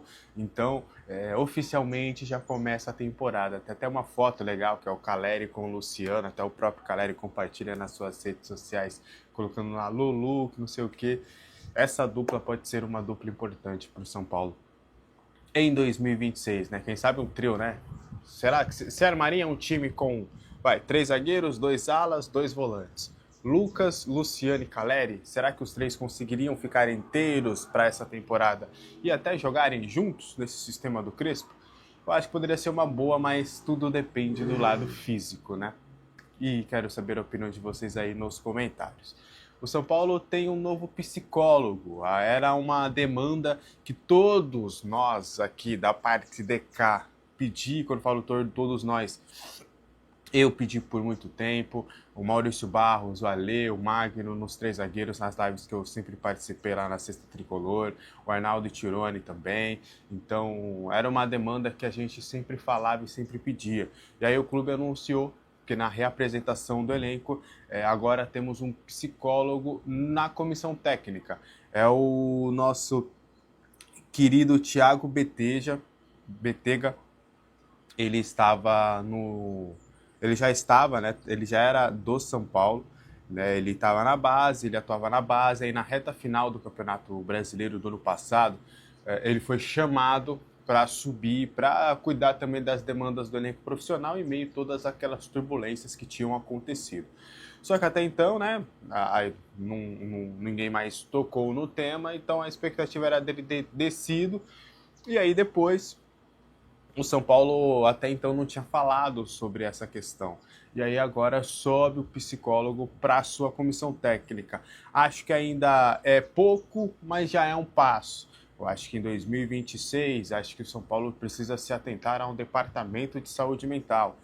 Paulo. Então, oficialmente já começa a temporada. Tem até uma foto legal que é o Caleri com o Luciano, até o próprio Caleri compartilha nas suas redes sociais, colocando lá Lulu, que não sei o que. Essa dupla pode ser uma dupla importante para o São Paulo em 2026, né? Quem sabe um trio, né? Será que se armaria um time com, três zagueiros, dois alas, dois volantes? Lucas, Luciano e Caleri, será que os três conseguiriam ficar inteiros para essa temporada e até jogarem juntos nesse sistema do Crespo? Eu acho que poderia ser uma boa, mas tudo depende do lado físico, né? E quero saber a opinião de vocês aí nos comentários. O São Paulo tem um novo psicólogo. Era uma demanda que todos nós aqui da parte DK pedi, quando falo todos nós, eu pedi por muito tempo, o Maurício Barros, o Ale, o Magno, nos três zagueiros, nas lives que eu sempre participei lá na Sexta Tricolor, o Arnaldo Tironi também. Então, era uma demanda que a gente sempre falava e sempre pedia. E aí o clube anunciou que na reapresentação do elenco, agora temos um psicólogo na comissão técnica. É o nosso querido Thiago Betega. Ele estava no... Ele já estava, né? Ele já era do São Paulo, né? Ele estava na base, ele atuava na base. Aí na reta final do Campeonato Brasileiro do ano passado, ele foi chamado para subir, para cuidar também das demandas do elenco profissional em meio a todas aquelas turbulências que tinham acontecido. Só que até então, né, ninguém mais tocou no tema, então a expectativa era dele ter descido, e aí depois o São Paulo até então não tinha falado sobre essa questão. E aí agora sobe o psicólogo para a sua comissão técnica. Acho que ainda é pouco, mas já é um passo. Eu acho que em 2026, acho que o São Paulo precisa se atentar a um departamento de saúde mental.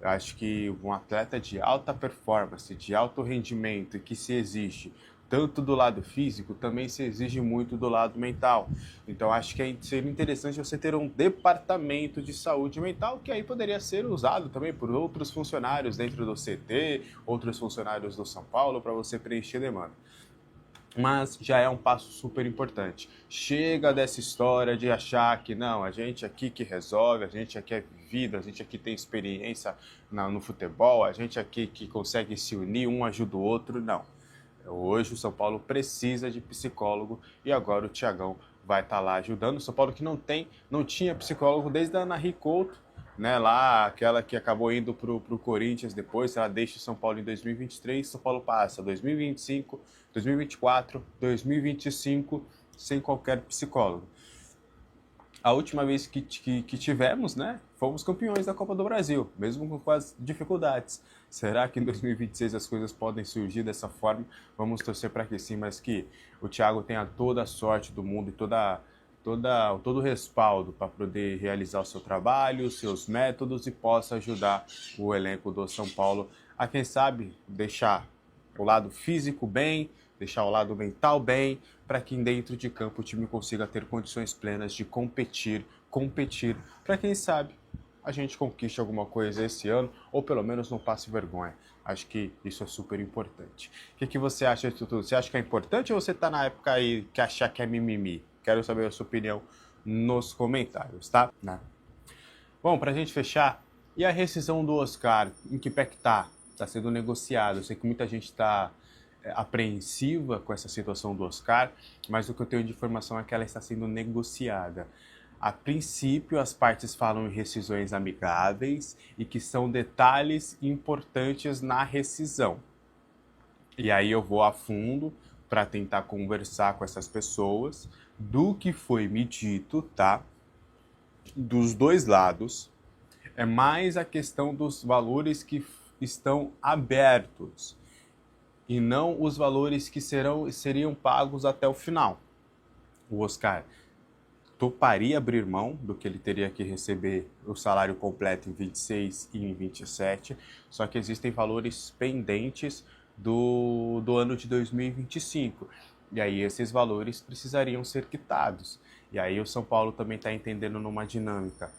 Eu acho que um atleta de alta performance, de alto rendimento, e que se exige tanto do lado físico, também se exige muito do lado mental. Então acho que seria interessante você ter um departamento de saúde mental, que aí poderia ser usado também por outros funcionários dentro do CT, outros funcionários do São Paulo, para você preencher demanda. Mas já é um passo super importante. Chega dessa história de achar que não, a gente aqui que resolve, a gente aqui é vivido, a gente aqui tem experiência no futebol, a gente aqui que consegue se unir, um ajuda o outro. Não. Hoje o São Paulo precisa de psicólogo e agora o Thiagão vai estar lá ajudando. O São Paulo que não tinha psicólogo desde a Ana Couto, né, lá, aquela que acabou indo pro Corinthians depois, ela deixa o São Paulo em 2023, São Paulo passa 2025, 2024, 2025 sem qualquer psicólogo. A última vez que tivemos, né, fomos campeões da Copa do Brasil, mesmo com as dificuldades. Será que em 2026 as coisas podem surgir dessa forma? Vamos torcer para que sim, mas que o Thiago tenha toda a sorte do mundo e todo o respaldo para poder realizar o seu trabalho, os seus métodos e possa ajudar o elenco do São Paulo a, quem sabe, deixar o lado físico bem, deixar o lado mental bem, para que dentro de campo o time consiga ter condições plenas de competir, para quem sabe a gente conquiste alguma coisa esse ano, ou pelo menos não passe vergonha. Acho que isso é super importante. O que você acha disso tudo? Você acha que é importante ou você está na época aí que achar que é mimimi? Quero saber a sua opinião nos comentários, tá? Bom, pra gente fechar, e a rescisão do Oscar? Em que pé que tá? Tá sendo negociado. Eu sei que muita gente está apreensiva com essa situação do Oscar, mas o que eu tenho de informação é que ela está sendo negociada. A princípio, as partes falam em rescisões amigáveis e que são detalhes importantes na rescisão. E aí eu vou a fundo para tentar conversar com essas pessoas do que foi me dito, tá? Dos dois lados. É mais a questão dos valores que estão abertos e não os valores que seriam pagos até o final. O Oscar toparia abrir mão do que ele teria que receber o salário completo em 26 e em 27, só que existem valores pendentes do ano de 2025. E aí esses valores precisariam ser quitados. E aí o São Paulo também está entendendo numa dinâmica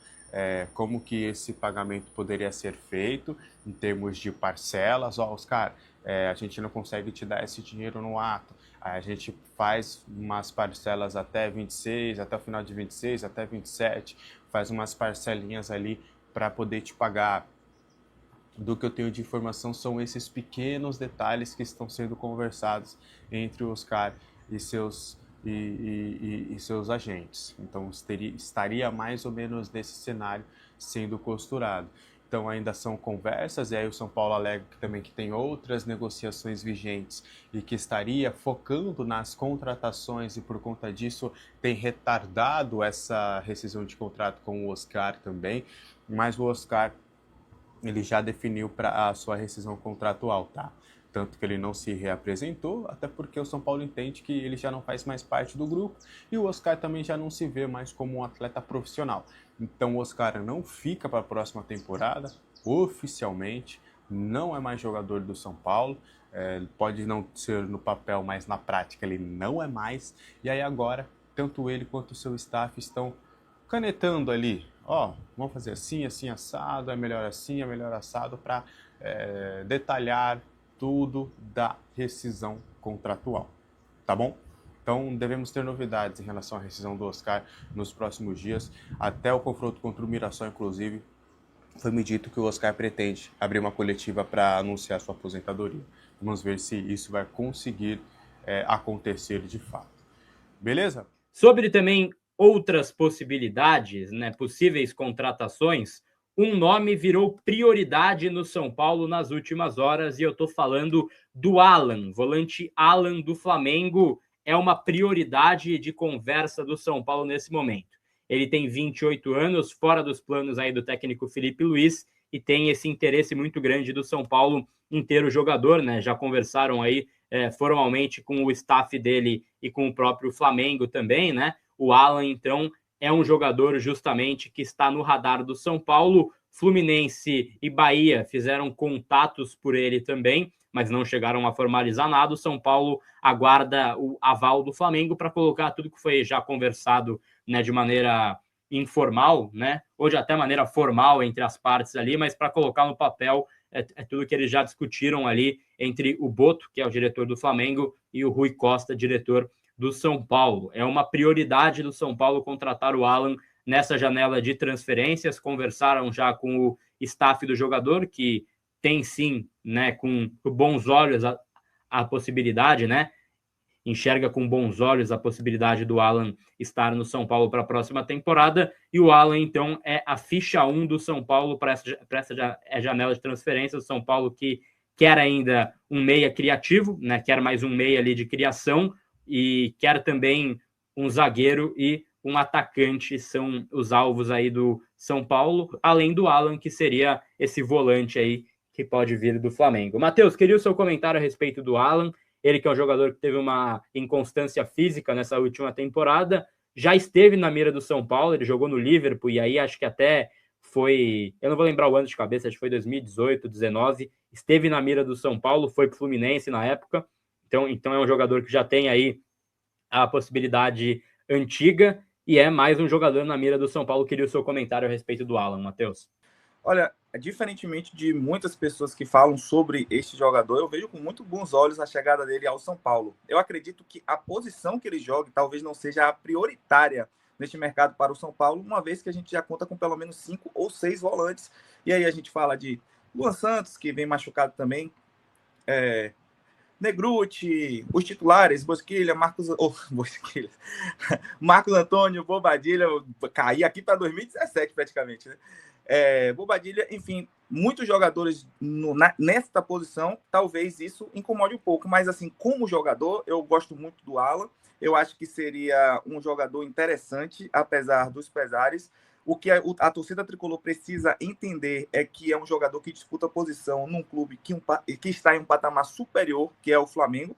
como que esse pagamento poderia ser feito em termos de parcelas. Ó, Oscar, a gente não consegue te dar esse dinheiro no ato. Aí a gente faz umas parcelas até 26, até o final de 26, até 27, faz umas parcelinhas ali para poder te pagar. Do que eu tenho de informação são esses pequenos detalhes que estão sendo conversados entre o Oscar e seus agentes. Então estaria mais ou menos nesse cenário sendo costurado. Então ainda são conversas, e aí o São Paulo alega que também que tem outras negociações vigentes e que estaria focando nas contratações e por conta disso tem retardado essa rescisão de contrato com o Oscar também, mas o Oscar ele já definiu para a sua rescisão contratual, tá? Tanto que ele não se reapresentou, até porque o São Paulo entende que ele já não faz mais parte do grupo e o Oscar também já não se vê mais como um atleta profissional. Então o Oscar não fica para a próxima temporada, oficialmente, não é mais jogador do São Paulo, pode não ser no papel, mas na prática ele não é mais. E aí agora, tanto ele quanto o seu staff estão canetando ali, vamos fazer assim, assim, assado, é melhor assado, para detalhar tudo da rescisão contratual, tá bom? Então devemos ter novidades em relação à rescisão do Oscar nos próximos dias, até o confronto contra o Mirassol, inclusive, foi-me dito que o Oscar pretende abrir uma coletiva para anunciar sua aposentadoria. Vamos ver se isso vai conseguir acontecer de fato. Beleza? Sobre também outras possibilidades, né, possíveis contratações, um nome virou prioridade no São Paulo nas últimas horas, e eu estou falando do Alan, volante Alan do Flamengo, é uma prioridade de conversa do São Paulo nesse momento. Ele tem 28 anos, fora dos planos aí do técnico Felipe Luiz, e tem esse interesse muito grande do São Paulo em ter o jogador, né? Já conversaram aí formalmente com o staff dele e com o próprio Flamengo também, né? O Alan, então, é um jogador justamente que está no radar do São Paulo. Fluminense e Bahia fizeram contatos por ele também, mas não chegaram a formalizar nada. O São Paulo aguarda o aval do Flamengo para colocar tudo que foi já conversado, né, de maneira informal, né? Hoje até maneira formal entre as partes ali, mas para colocar no papel tudo que eles já discutiram ali entre o Boto, que é o diretor do Flamengo, e o Rui Costa, diretor do São Paulo. É uma prioridade do São Paulo contratar o Alan nessa janela de transferências. Conversaram já com o staff do jogador, que tem sim, né, com bons olhos a possibilidade, né? Enxerga com bons olhos a possibilidade do Alan estar no São Paulo para a próxima temporada, e o Alan, então, é a ficha 1 do São Paulo para essa janela de transferência. O São Paulo que quer ainda um meia criativo, né? Quer mais um meia ali de criação, e quer também um zagueiro e um atacante, são os alvos aí do São Paulo, além do Alan, que seria esse volante aí que pode vir do Flamengo. Matheus, queria o seu comentário a respeito do Alan. Ele que é um jogador que teve uma inconstância física nessa última temporada, já esteve na mira do São Paulo, ele jogou no Liverpool, e aí acho que até foi, eu não vou lembrar o ano de cabeça, acho que foi 2018, 19, esteve na mira do São Paulo, foi pro Fluminense na época, então é um jogador que já tem aí a possibilidade antiga, e é mais um jogador na mira do São Paulo. Queria o seu comentário a respeito do Alan, Matheus. Olha, diferentemente de muitas pessoas que falam sobre este jogador, eu vejo com muito bons olhos a chegada dele ao São Paulo. Eu acredito que a posição que ele joga talvez não seja a prioritária neste mercado para o São Paulo, uma vez que a gente já conta com pelo menos 5 ou 6 volantes. E aí a gente fala de Luan Santos, que vem machucado também, Negruti, os titulares, Bosquilha, Marcos Antônio, Bobadilha, caí aqui para 2017 praticamente, né? Bobadilha, enfim, muitos jogadores nesta posição, talvez isso incomode um pouco, mas assim, como jogador, eu gosto muito do Alan, eu acho que seria um jogador interessante, apesar dos pesares. O que a torcida tricolor precisa entender é que é um jogador que disputa posição num clube que está em um patamar superior, que é o Flamengo.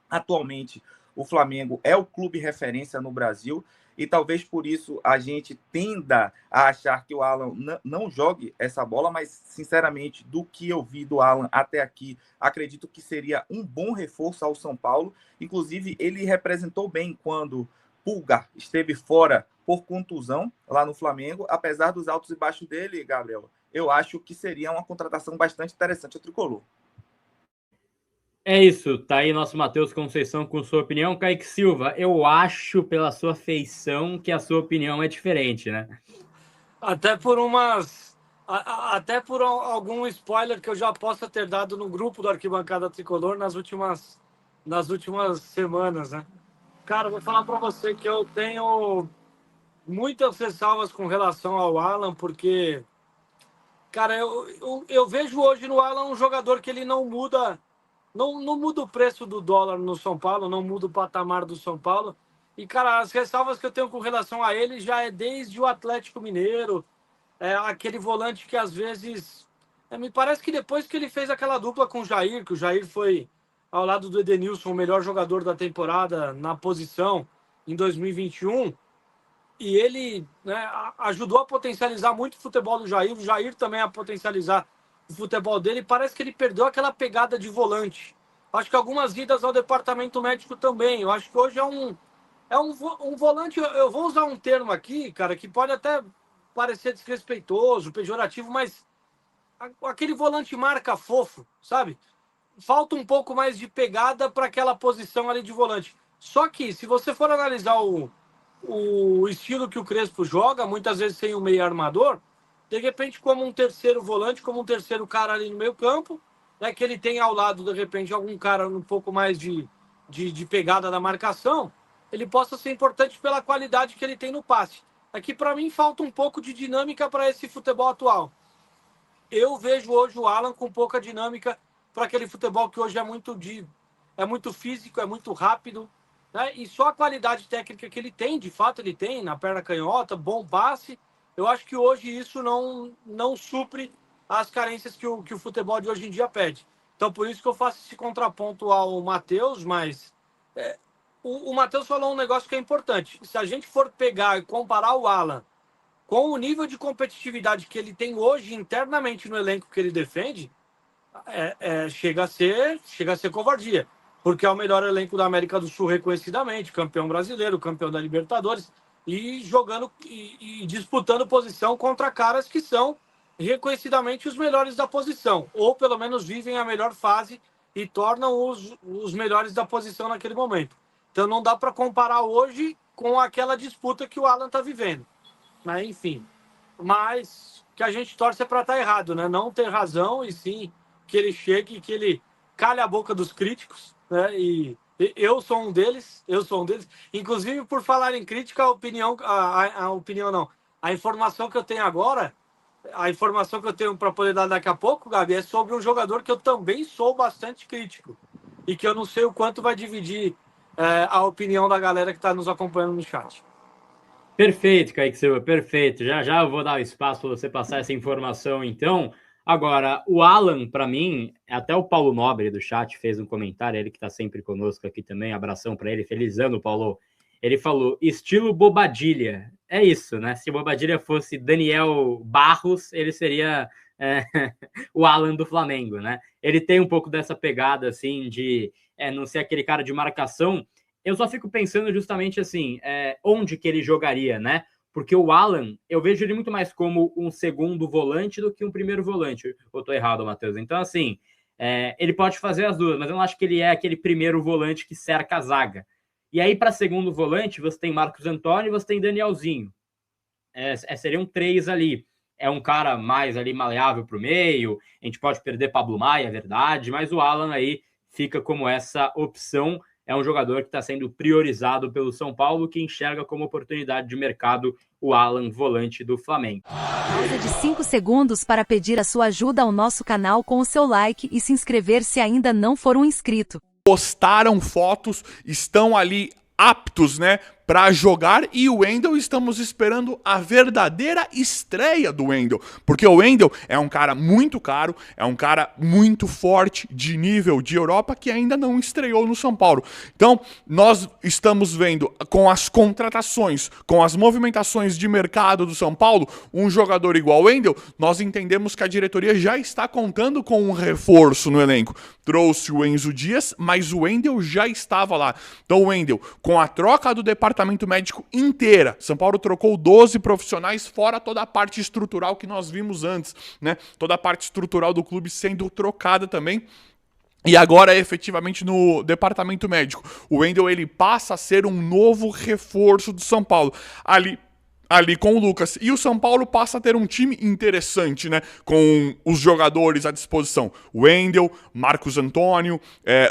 Atualmente, o Flamengo é o clube referência no Brasil, e talvez por isso a gente tenda a achar que o Alan não jogue essa bola, mas, sinceramente, do que eu vi do Alan até aqui, acredito que seria um bom reforço ao São Paulo. Inclusive, ele representou bem quando Pulga esteve fora por contusão lá no Flamengo. Apesar dos altos e baixos dele, Gabriel, eu acho que seria uma contratação bastante interessante ao tricolor. É isso, tá aí nosso Matheus Conceição com sua opinião. Kaique Silva, eu acho pela sua feição que a sua opinião é diferente, né? Até por umas. Até por algum spoiler que eu já possa ter dado no grupo do Arquibancada Tricolor nas últimas semanas, né? Cara, eu vou falar para você que eu tenho muitas ressalvas com relação ao Alan, porque, cara, eu vejo hoje no Alan um jogador que ele não muda. Não muda o preço do dólar no São Paulo, não muda o patamar do São Paulo. E, cara, as ressalvas que eu tenho com relação a ele já é desde o Atlético Mineiro, aquele volante que às vezes. Me parece que depois que ele fez aquela dupla com o Jair, que o Jair foi ao lado do Edenilson o melhor jogador da temporada na posição em 2021, e ele, né, ajudou a potencializar muito o futebol do Jair, o Jair também a potencializar o futebol dele. Parece que ele perdeu aquela pegada de volante. Acho que algumas idas ao departamento médico também. Eu acho que hoje um volante. Eu vou usar um termo aqui, cara, que pode até parecer desrespeitoso, pejorativo, mas aquele volante marca fofo, sabe? Falta um pouco mais de pegada para aquela posição ali de volante. Só que, se você for analisar o estilo que o Crespo joga, muitas vezes sem o meio armador, de repente como um terceiro volante, como um terceiro cara ali no meio campo, né, que ele tem ao lado, de repente, algum cara um pouco mais de pegada da marcação, ele possa ser importante pela qualidade que ele tem no passe. Aqui, para mim, falta um pouco de dinâmica para esse futebol atual. Eu vejo hoje o Alan com pouca dinâmica para aquele futebol que hoje é muito físico, é muito rápido, né? E só a qualidade técnica que ele tem, de fato ele tem, na perna canhota, bom passe, eu acho que hoje isso não supre as carências que o futebol de hoje em dia pede. Então, por isso que eu faço esse contraponto ao Matheus, mas o Matheus falou um negócio que é importante. Se a gente for pegar e comparar o Alan com o nível de competitividade que ele tem hoje internamente no elenco que ele defende, chega a ser covardia, porque é o melhor elenco da América do Sul reconhecidamente, campeão brasileiro, campeão da Libertadores, e jogando e disputando posição contra caras que são reconhecidamente os melhores da posição, ou pelo menos vivem a melhor fase e tornam os melhores da posição naquele momento. Então não dá para comparar hoje com aquela disputa que o Alan está vivendo. Mas, enfim, mas que a gente torce para estar errado, né? Não ter razão, e sim que ele chegue e que ele calhe a boca dos críticos, né? E eu sou um deles. Inclusive, por falar em crítica, a informação que eu tenho agora, a informação que eu tenho para poder dar daqui a pouco, Gabi, é sobre um jogador que eu também sou bastante crítico e que eu não sei o quanto vai dividir a opinião da galera que está nos acompanhando no chat. Perfeito, Kaique Silva, perfeito. Já já eu vou dar o espaço para você passar essa informação, então. Agora, o Alan, para mim, até o Paulo Nobre do chat fez um comentário, ele que está sempre conosco aqui também, abração para ele, feliz ano, Paulo. Ele falou, estilo Bobadilha. É isso, né? Se Bobadilha fosse Daniel Barros, ele seria o Alan do Flamengo, né? Ele tem um pouco dessa pegada, assim, de não ser aquele cara de marcação. Eu só fico pensando justamente assim, onde que ele jogaria, né? Porque o Alan, eu vejo ele muito mais como um segundo volante do que um primeiro volante. Ou tô errado, Matheus? Então, assim, ele pode fazer as duas, mas eu não acho que ele é aquele primeiro volante que cerca a zaga. E aí, para segundo volante, você tem Marcos Antônio e você tem Danielzinho. Seriam três ali. É um cara mais ali maleável para o meio, a gente pode perder Pablo Maia, é verdade, mas o Alan aí fica como essa opção. É um jogador que está sendo priorizado pelo São Paulo, que enxerga como oportunidade de mercado o Alan, volante do Flamengo. Pausa de 5 segundos para pedir a sua ajuda ao nosso canal com o seu like e se inscrever se ainda não for um inscrito. Postaram fotos, estão ali aptos, né, para jogar, e o Wendel, estamos esperando a verdadeira estreia do Wendel, porque o Wendel é um cara muito caro, é um cara muito forte, de nível de Europa, que ainda não estreou no São Paulo. Então, nós estamos vendo, com as contratações, com as movimentações de mercado do São Paulo, um jogador igual o Wendel, nós entendemos que a diretoria já está contando com um reforço no elenco. Trouxe o Enzo Dias, mas o Wendel já estava lá. Então o Wendel, com a troca do departamento médico inteira, São Paulo trocou 12 profissionais, fora toda a parte estrutural que nós vimos antes, né? Toda a parte estrutural do clube sendo trocada também. E agora, efetivamente, no departamento médico, o Wendel ele passa a ser um novo reforço do São Paulo. Ali com o Lucas. E o São Paulo passa a ter um time interessante, né? Com os jogadores à disposição. Wendel, Marcos Antônio,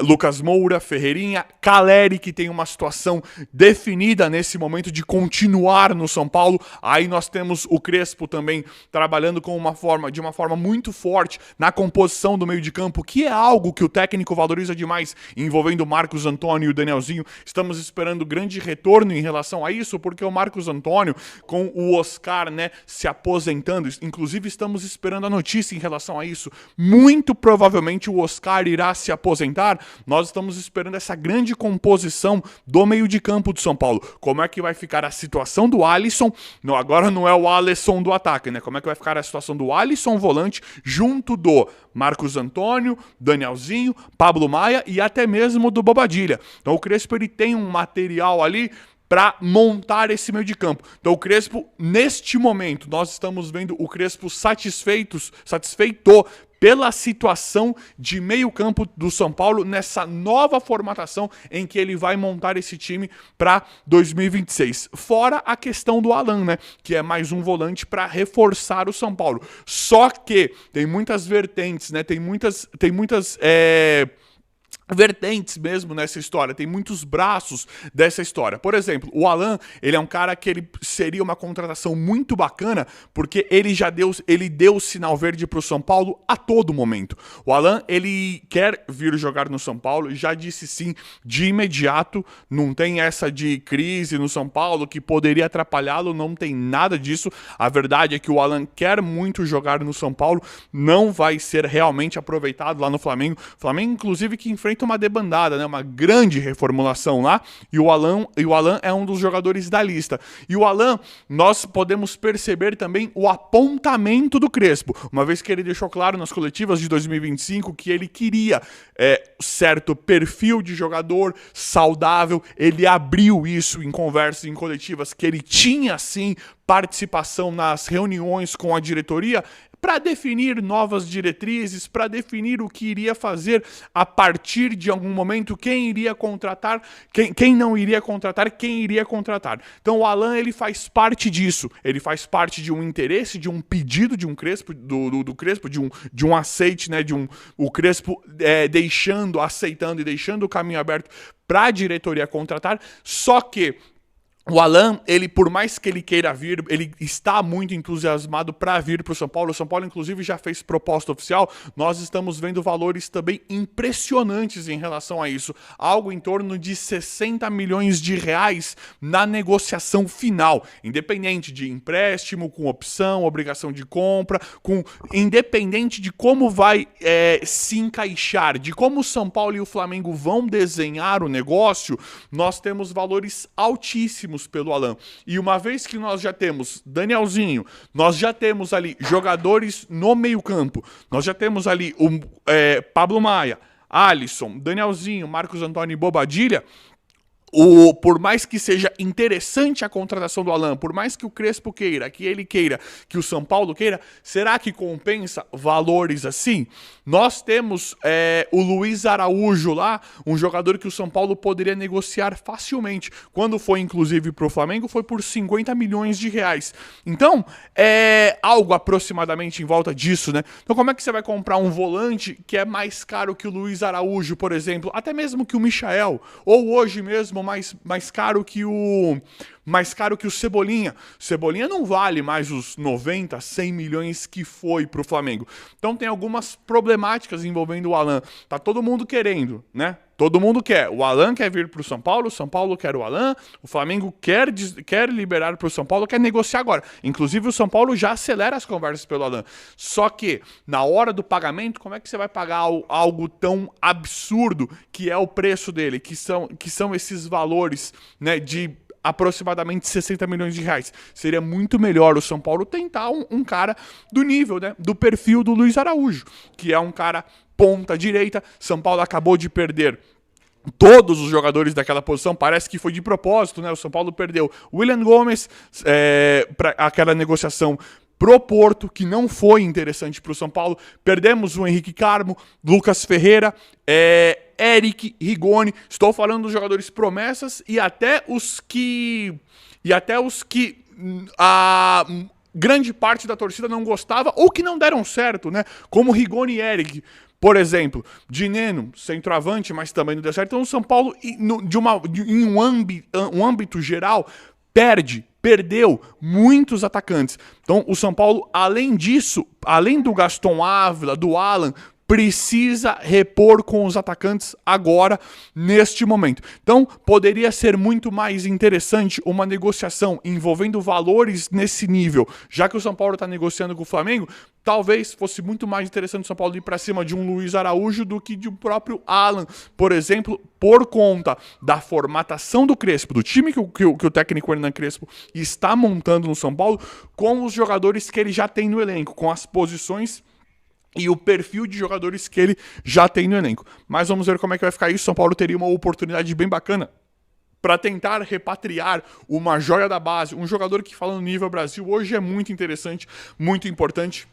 Lucas Moura, Ferreirinha, Caleri, que tem uma situação definida nesse momento de continuar no São Paulo. Aí nós temos o Crespo também trabalhando de uma forma muito forte na composição do meio de campo, que é algo que o técnico valoriza demais, envolvendo o Marcos Antônio e o Danielzinho. Estamos esperando grande retorno em relação a isso, porque o Marcos Antônio, com o Oscar, né, se aposentando, inclusive estamos esperando a notícia em relação a isso, muito provavelmente o Oscar irá se aposentar, nós estamos esperando essa grande composição do meio de campo do São Paulo. Como é que vai ficar a situação do Alisson? Não, agora não é o Alisson do ataque, né? Como é que vai ficar a situação do Alisson volante junto do Marcos Antônio, Danielzinho, Pablo Maia e até mesmo do Bobadilha. Então o Crespo ele tem um material ali para montar esse meio de campo. Então o Crespo, neste momento, nós estamos vendo o Crespo satisfeito pela situação de meio campo do São Paulo nessa nova formatação em que ele vai montar esse time para 2026. Fora a questão do Alan, né, que é mais um volante para reforçar o São Paulo. Só que tem muitas vertentes, né, tem muitas vertentes mesmo nessa história, tem muitos braços dessa história. Por exemplo, o Alan, ele é um cara que ele seria uma contratação muito bacana, porque ele deu o sinal verde pro São Paulo a todo momento. O Alan, ele quer vir jogar no São Paulo, já disse sim de imediato, não tem essa de crise no São Paulo que poderia atrapalhá-lo, não tem nada disso. A verdade é que o Alan quer muito jogar no São Paulo, não vai ser realmente aproveitado lá no Flamengo. Flamengo, inclusive, que enfrenta uma debandada, né? Uma grande reformulação lá, e o Alan é um dos jogadores da lista. E o Alan, nós podemos perceber também o apontamento do Crespo, uma vez que ele deixou claro nas coletivas de 2025 que ele queria certo perfil de jogador saudável, ele abriu isso em conversas, em coletivas, que ele tinha sim participação nas reuniões com a diretoria, para definir novas diretrizes, para definir o que iria fazer a partir de algum momento, quem iria contratar, quem não iria contratar, quem iria contratar. Então o Alan, ele faz parte disso, ele faz parte de um interesse, de um pedido de um Crespo, do Crespo, de um aceite, né, o Crespo aceitando e deixando o caminho aberto para a diretoria contratar, só que o Alan, ele, por mais que ele queira vir, ele está muito entusiasmado para vir para o São Paulo. O São Paulo, inclusive, já fez proposta oficial. Nós estamos vendo valores também impressionantes em relação a isso. Algo em torno de 60 milhões de reais na negociação final. Independente de empréstimo, com opção, obrigação de compra, independente de como vai se encaixar, de como o São Paulo e o Flamengo vão desenhar o negócio, nós temos valores altíssimos pelo Alan. E uma vez que nós já temos Danielzinho, nós já temos ali jogadores no meio campo, nós já temos ali o Pablo Maia, Alisson, Danielzinho, Marcos Antônio e Bobadilha, por mais que seja interessante a contratação do Alan, por mais que o Crespo queira, que ele queira, que o São Paulo queira, será que compensa valores assim? Nós temos o Luiz Araújo lá, um jogador que o São Paulo poderia negociar facilmente. Quando foi, inclusive, para o Flamengo, foi por 50 milhões de reais. Então, é algo aproximadamente em volta disso, né? Então, como é que você vai comprar um volante que é mais caro que o Luiz Araújo, por exemplo, até mesmo que o Michael, ou hoje mesmo mais caro que o Cebolinha. Cebolinha não vale mais os 90, 100 milhões que foi pro Flamengo. Então tem algumas problemáticas envolvendo o Alan. Tá todo mundo querendo, né? Todo mundo quer. O Alan quer vir pro São Paulo quer o Alan, o Flamengo quer liberar pro São Paulo, quer negociar agora. Inclusive o São Paulo já acelera as conversas pelo Alan. Só que, na hora do pagamento, como é que você vai pagar algo tão absurdo que é o preço dele, que são esses valores, né, de aproximadamente 60 milhões de reais. Seria muito melhor o São Paulo tentar um cara do nível, né, do perfil do Luiz Araújo, que é um cara ponta direita. São Paulo acabou de perder todos os jogadores daquela posição, parece que foi de propósito, né? O São Paulo perdeu William Gomes para aquela negociação pro Porto, que não foi interessante pro São Paulo. Perdemos o Henrique Carmo, Lucas Ferreira, Eric, Rigoni. Estou falando dos jogadores promessas e até os que a grande parte da torcida não gostava ou que não deram certo, né? Como Rigoni e Eric. Por exemplo, Dineno, centroavante, mas também não deu certo. Então o São Paulo, em um âmbito geral, perdeu muitos atacantes. Então o São Paulo, além disso, além do Gaston Ávila, do Alan, precisa repor com os atacantes agora, neste momento. Então, poderia ser muito mais interessante uma negociação envolvendo valores nesse nível, já que o São Paulo está negociando com o Flamengo, talvez fosse muito mais interessante o São Paulo ir para cima de um Luiz Araújo do que de um próprio Alan, por exemplo, por conta da formatação do Crespo, do time que o técnico Hernan Crespo está montando no São Paulo, com os jogadores que ele já tem no elenco, com as posições e o perfil de jogadores que ele já tem no elenco. Mas vamos ver como é que vai ficar isso. São Paulo teria uma oportunidade bem bacana para tentar repatriar uma joia da base, um jogador que, falando no nível Brasil, hoje é muito interessante, muito importante,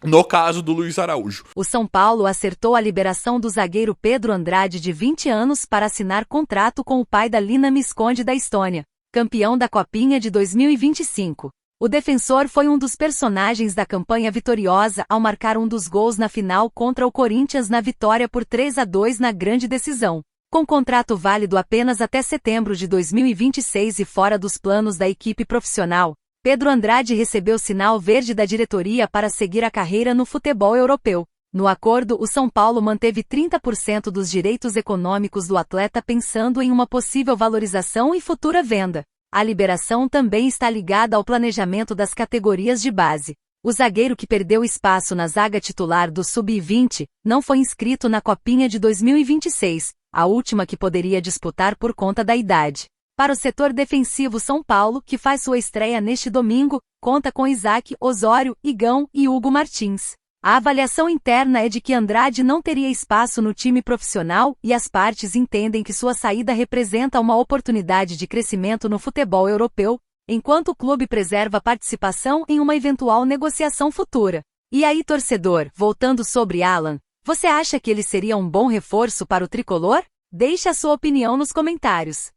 no caso do Luiz Araújo. O São Paulo acertou a liberação do zagueiro Pedro Andrade, de 20 anos, para assinar contrato com o pai da Lina Misconde da Estônia, campeão da Copinha de 2025. O defensor foi um dos personagens da campanha vitoriosa ao marcar um dos gols na final contra o Corinthians na vitória por 3-2 na grande decisão. Com contrato válido apenas até setembro de 2026 e fora dos planos da equipe profissional, Pedro Andrade recebeu sinal verde da diretoria para seguir a carreira no futebol europeu. No acordo, o São Paulo manteve 30% dos direitos econômicos do atleta, pensando em uma possível valorização e futura venda. A liberação também está ligada ao planejamento das categorias de base. O zagueiro, que perdeu espaço na zaga titular do Sub-20, não foi inscrito na Copinha de 2026, a última que poderia disputar por conta da idade. Para o setor defensivo, São Paulo, que faz sua estreia neste domingo, conta com Isaac, Osório, Igão e Hugo Martins. A avaliação interna é de que Andrade não teria espaço no time profissional e as partes entendem que sua saída representa uma oportunidade de crescimento no futebol europeu, enquanto o clube preserva participação em uma eventual negociação futura. E aí, torcedor, voltando sobre Alan, você acha que ele seria um bom reforço para o tricolor? Deixe a sua opinião nos comentários.